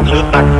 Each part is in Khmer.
Hãy subscribe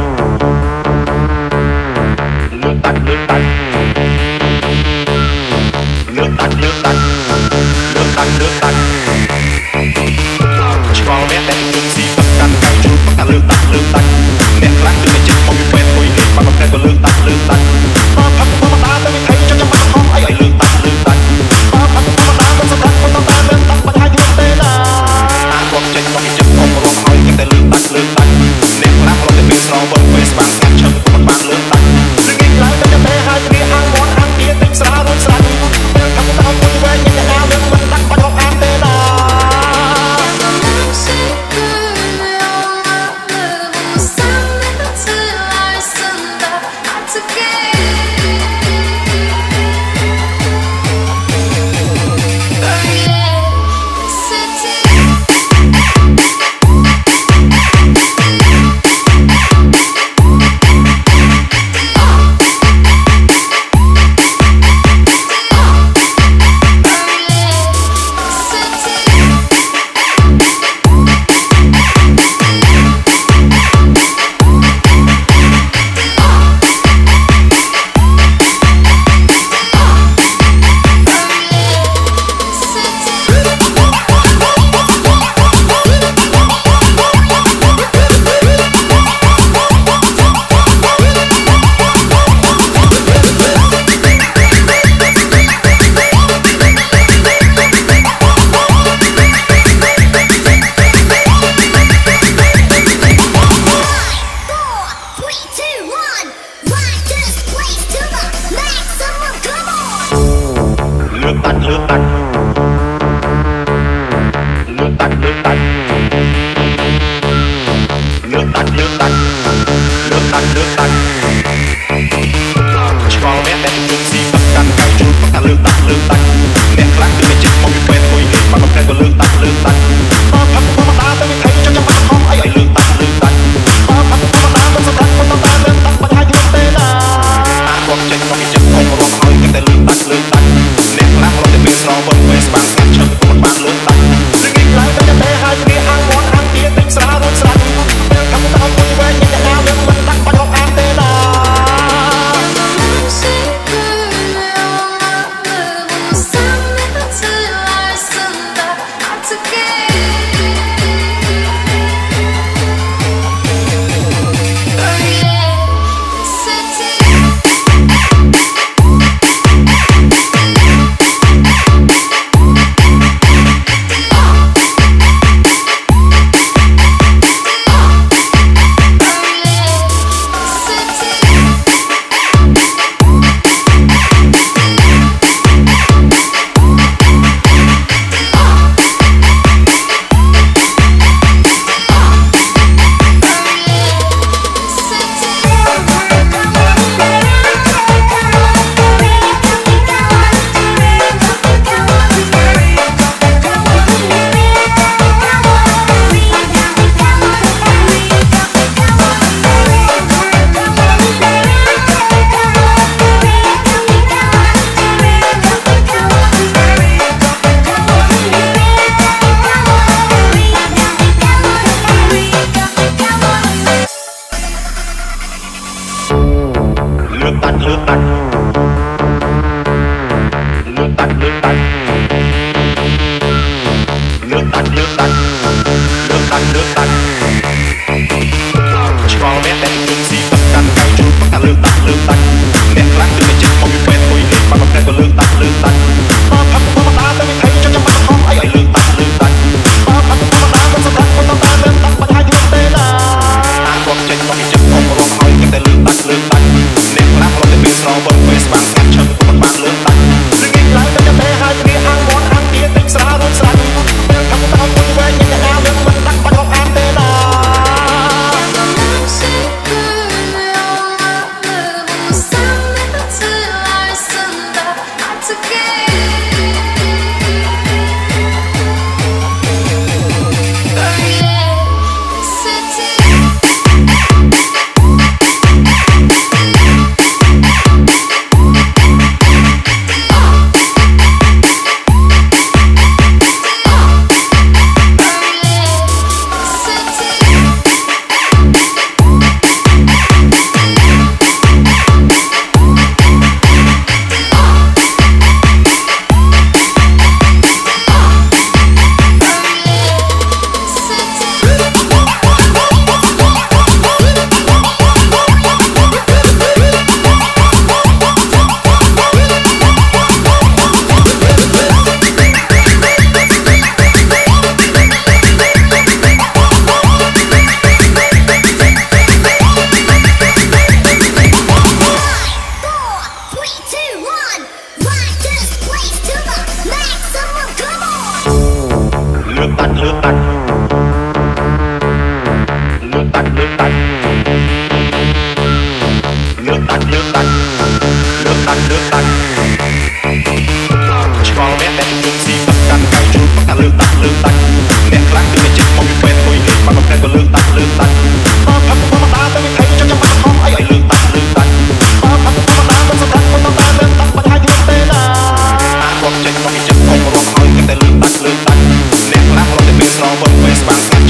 Hãy subscribe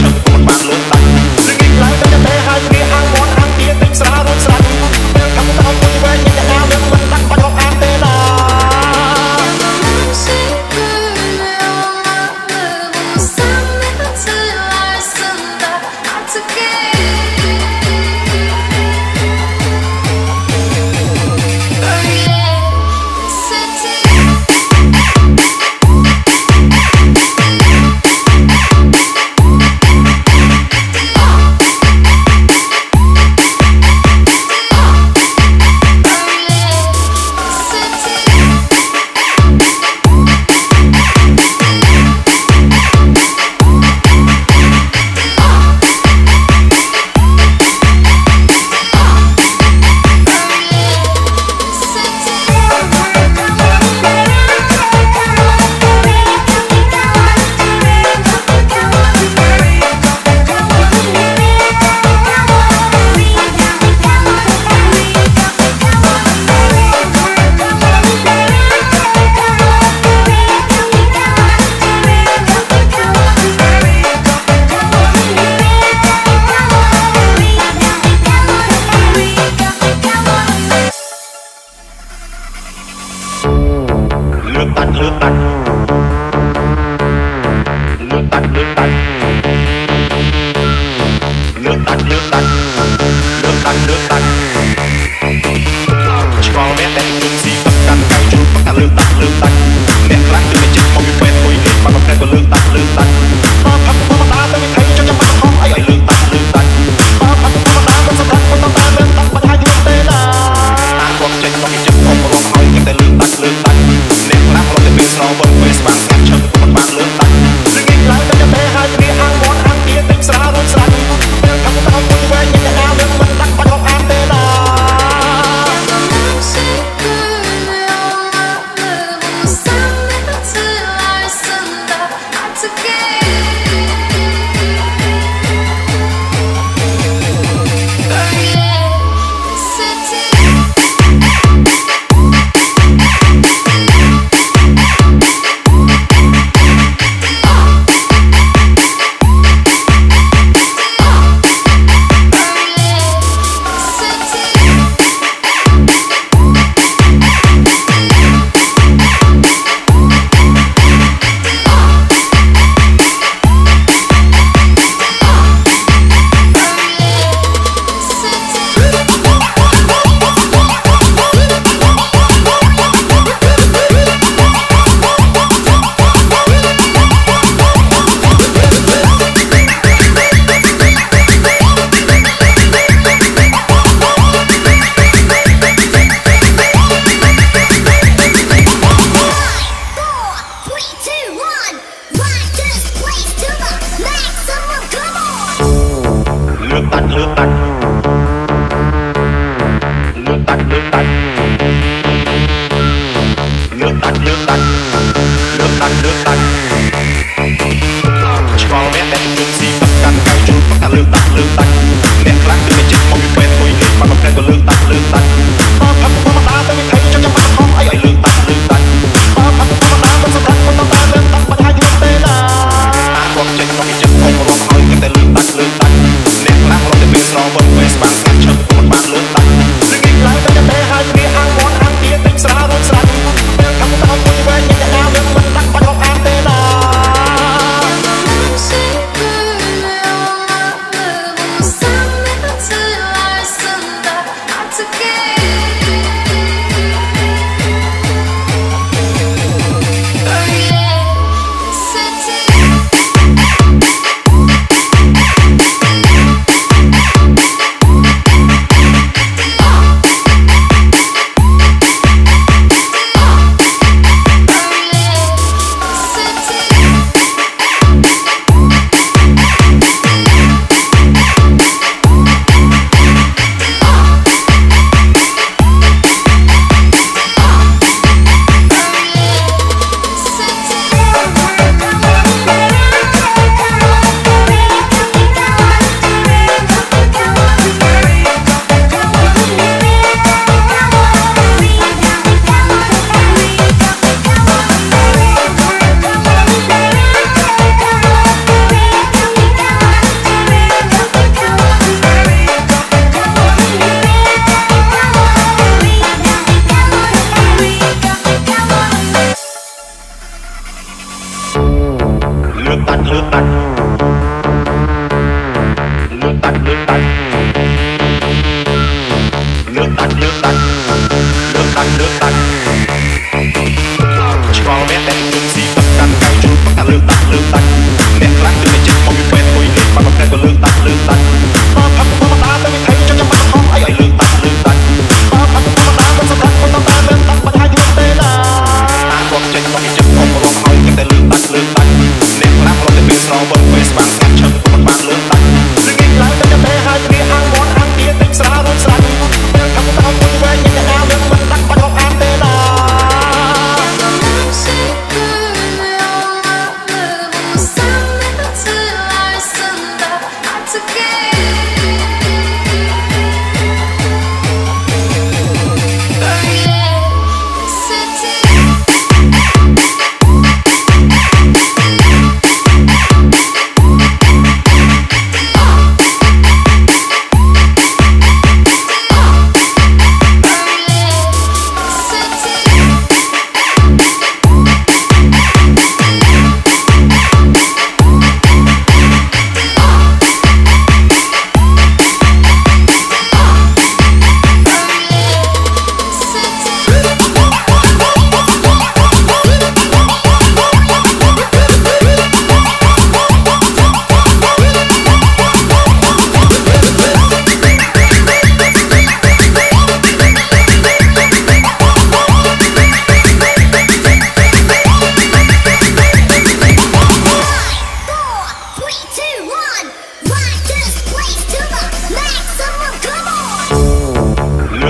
cho kênh Ghiền Mì Gõ để không bỏ lỡ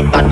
Never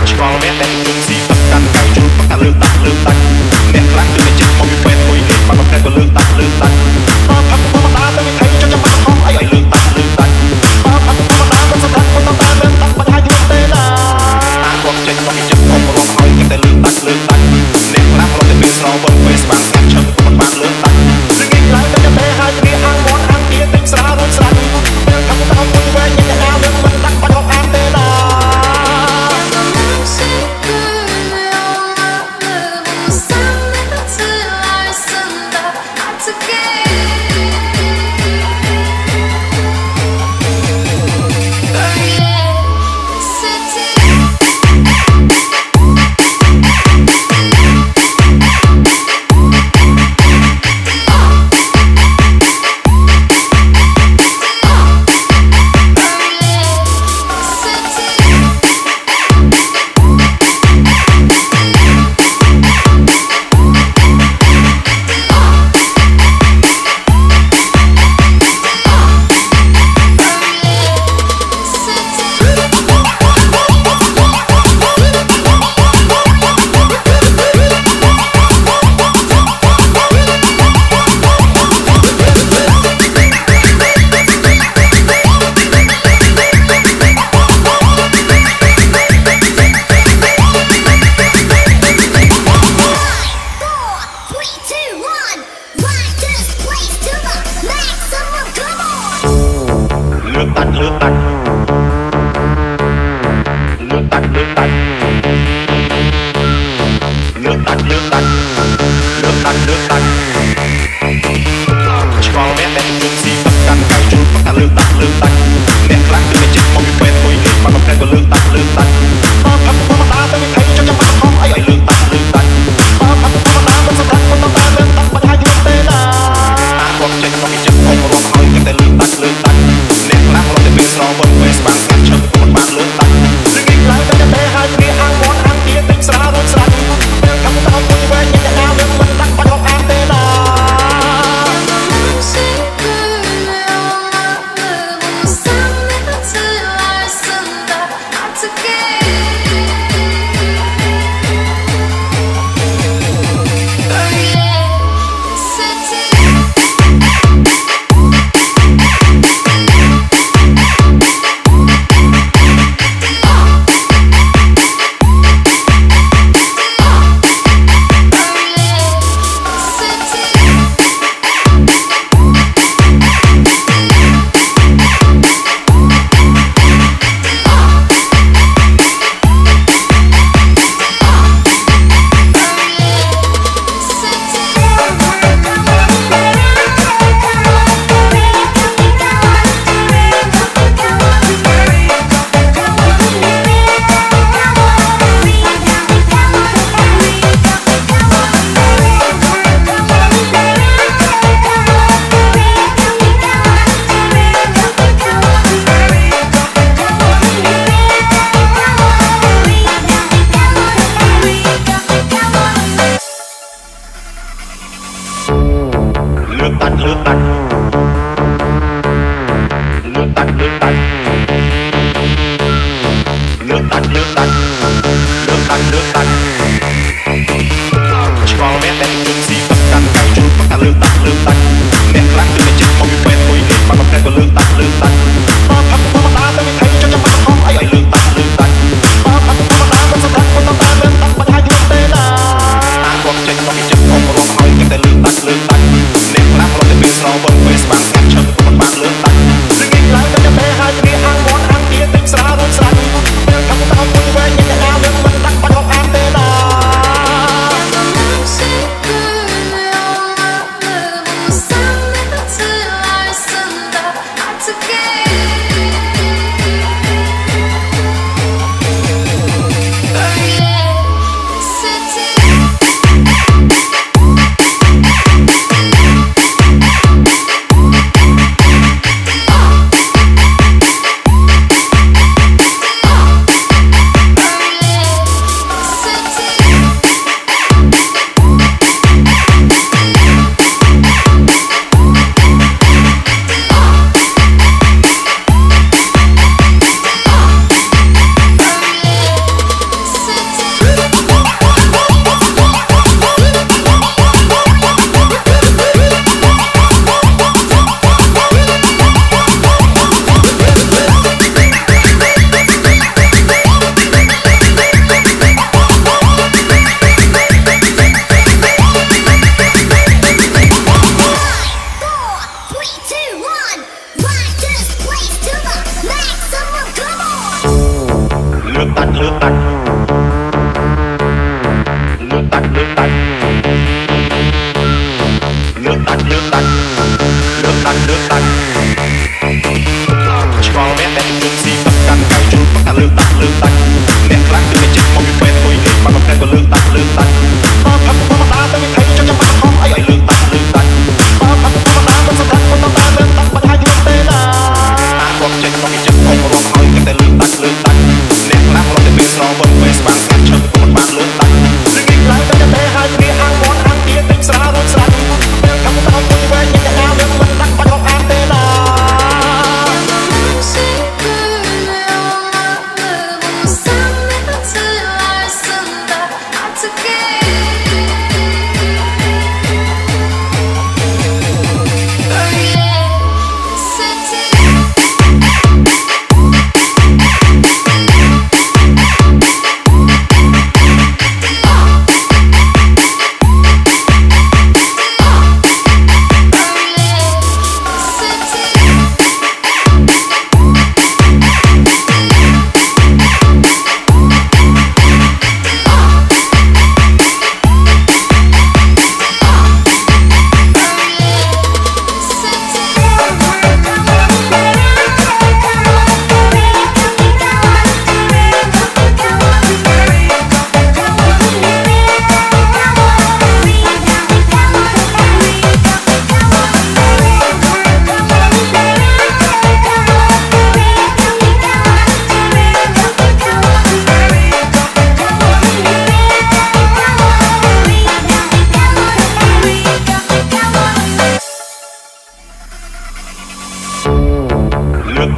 ឆ្កល់អ្នកដែលនឹងស៊ីទឹកកាន់កៅជ្រូកតែលើកតាក់អ្នកខ្លះគឺចិត្តមកពីពេទ្យមួយនេះបាត់ប្រែក៏លើកតាក់បើផឹកធម្មតាទៅវិធីចុចចាំបាត់ខំអីឲ្យលើកតាក់បើផឹកធម្មតាទៅសម្រាប់មិនតាលើកតាក់បាត់ហើយយូរទេណាគាត់ចេញមកពីចិត្តអមរងហើយតែលើកតាក់អ្នកខ្លះរត់ទៅពេលស្រវឹងពេលស្បាំងស្កាត់ឈឹងមិនបានលើកតាក់នឹងងាយឡើងទៅតែហើយគ្នាអាងមាត់អាងទាទិញស្រារួចស្រាច់ពេលថាទៅមួយវែងញ៉ាំតែលើកមិនតាក់បាត់ហកអានទេណា ตัดเลือกตัดเลือกตัดเลือกตัดเลือกตัดเลือกตัดเลือกตัดเลือกตัดឆ្កល់អ្នកដែលជុំស៊ីទឹកកាន់កៅជុំតែលើកតាក់លើកតាក់អ្នកខ្លះគឺតែចិត្តមកពីពេលគួយលេងបាត់ប្រែក៏លើកតាក់លើកតាក់បើផឹកធម្មតាទៅវិថីចុះចាំបាត់ខំអីឲ្យលើកតាក់លើកតាក់បើផឹកធម្មតាមិនសម្រាប់មិនต้องលើកតាក់បាត់ហើយខ្លួនទេណាគាត់ចេញមកពីចិត្តខ្ញុំរំហើយតែលើកតាក់លើកតាក់អ្នកខ្លះរត់តែពេលស្រវឹងពេលស្វាងស្ងាត់ឈឹងមិនបានលើកតាក់លឹងឡើងតែតែហើយគ្នាអាំងមាត់អាំងទាទិញស្រារួចស្រាច់ពេលកំដៅមួយវែងញ៉ាំណាលើកមិនតាក់បាត់រកអានទេណា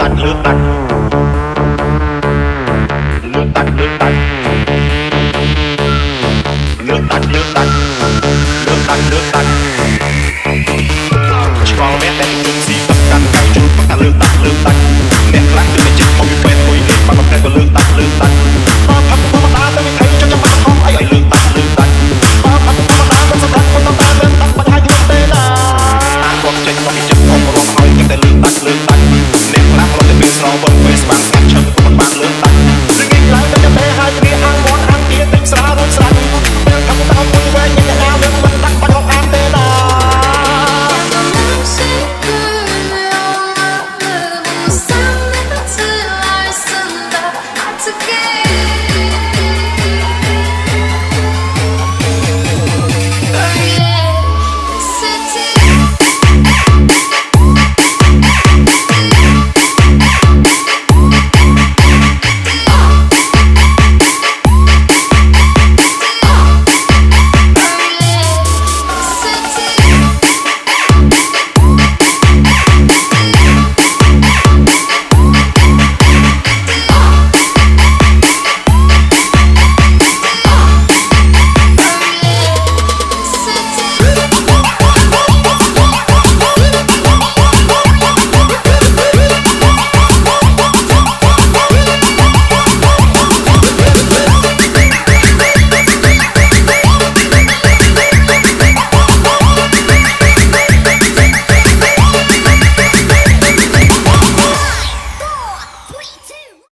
ตัดเลือกตัดเลือกตัดเลือกตัดเลือกตัดเลือกตัดเลือกตัดเลือกตัดឆ្កល់អ្នកដែលជុំស៊ីទឹកកាន់កៅជុំតែលើកតាក់លើកតាក់អ្នកខ្លះគឺតែចិត្តមកពីពេលគួយលេងបាត់ប្រែក៏លើកតាក់លើកតាក់បើផឹកធម្មតាទៅវិថីចុះចាំបាត់ខំអីឲ្យលើកតាក់លើកតាក់បើផឹកធម្មតាមិនសម្រាប់មិនต้องលើកតាក់បាត់ហើយខ្លួនទេណាគាត់ចេញមកពីចិត្តខ្ញុំរំហើយតែលើកតាក់លើកតាក់អ្នកខ្លះរត់តែពេលស្រវឹងពេលស្វាងស្ងាត់ឈឹងមិនបានលើកតាក់លឹងឡើងតែតែហើយគ្នាអាំងមាត់អាំងទាទិញស្រារួចស្រាច់ពេលកំដៅមួយវែងញ៉ាំណាលើកមិនតាក់បាត់រកអានទេណាAgain